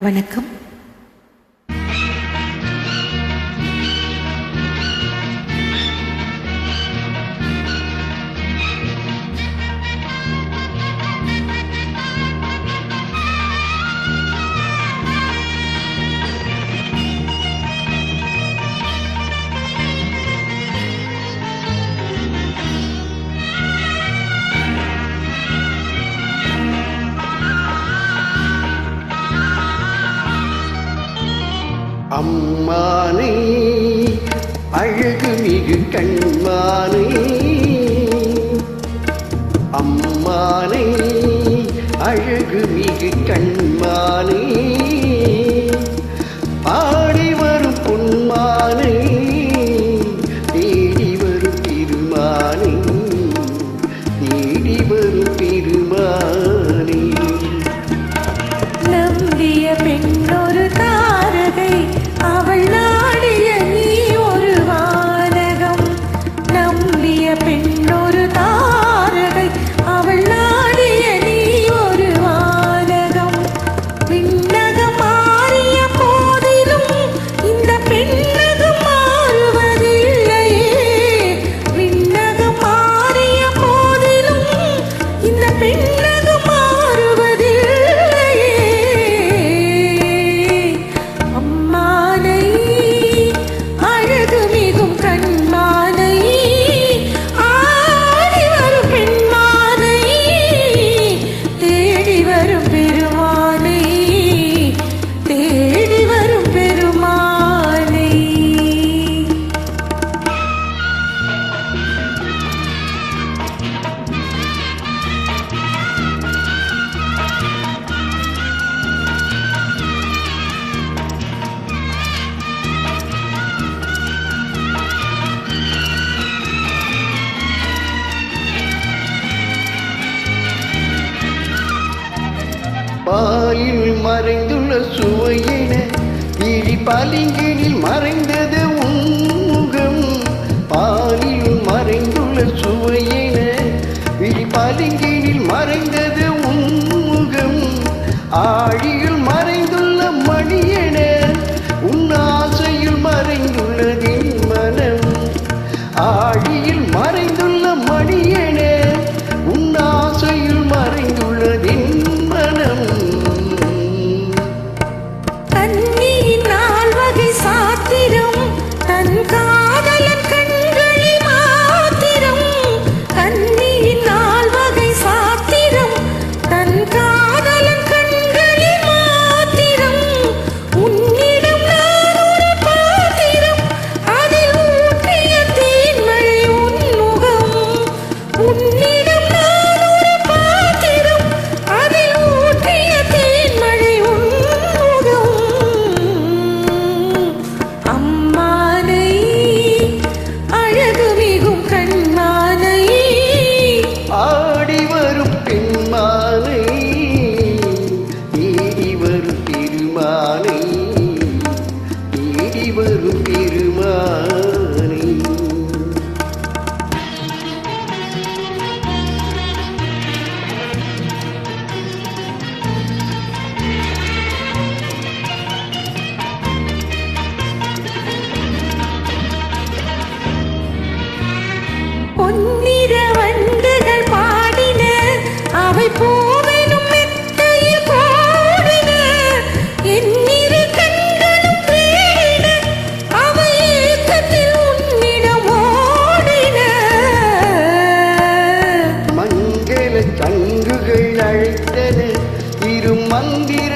வணக்கம். அம்மானை அழகுமிகு கண்மானை, அம்மானை அழகுமிகு கண்மானை, ஆடி வரும் பொன்மானை, தேடி வரும் திருமானை, தேடி வரும் திருமானை. நம்பிய பெண்ணொரு தாரகை, அவள் நாடிய நீ ஒரு வானகம். நம்பிய பெண்ணொரு தாரகை, அவள் நாடிய நீ ஒரு வானகம். விண்ணகம் மாறிய போதிலும் இந்த பெண்ணகம் மாறுவதில்லையே. விண்ணகம் மாறிய போதிலும் இந்த பெண்ணகம் மாறுவதில்லையே. அம்மானை அழகுமிகும் கண்மானை, ஆடி வரும் பெண்மானை, தேடி வரும் பெருமானை, தேடி வரும் பெருமானை. பாலில் மறைந்துள்ள சுவையென இழி பளிங்கினில் மறைந்தது உன்முகம். பாலில் மறைந்துள்ள சுவையென இழி பளிங்கினில் மறைந்தது உன்முகம். ஆழியில் மறைந்துள்ள மணியென உன் ஆசையில் மறைந்துள்ளதின் மனம். ஆழியில் மறைந்துள்ள மணியென உன் ஆசையில் மறைந்துள்ளதின் மனம். கண்ணியின் நால்வகை சாத்திரம் தன் காதலன் கண்களில் மாத்திரம். கண்ணியின் நால்வகை சாத்திரம் தன் காதலன் கண்களில் மாத்திரம். உன்னிடம் நான் ஒரு பாத்திரம், அதில் ஊற்றிய தேன்மழை உன்முகம். உன்னிடம் நான் ஒரு பாத்திரம், அதில் ஊற்றிய தேன்மழை உன்முகம். அம்மானை அழகுமிகும் கண்மானை, ஆடி வரும் பெண்மானை, தேடி வரும் திருமானை, தேடி வரும் திருமானை. பொன்னிற வண்டுகள் பாடின, அவை பூவெனும் மெத்தையில் பாடின. என்னிரு கண்களும் தேடின, அவை ஏக்கத்தில் உன்னிடம் ஓடின. மங்கள சங்குகள் அழைத்தன, இரு மந்திர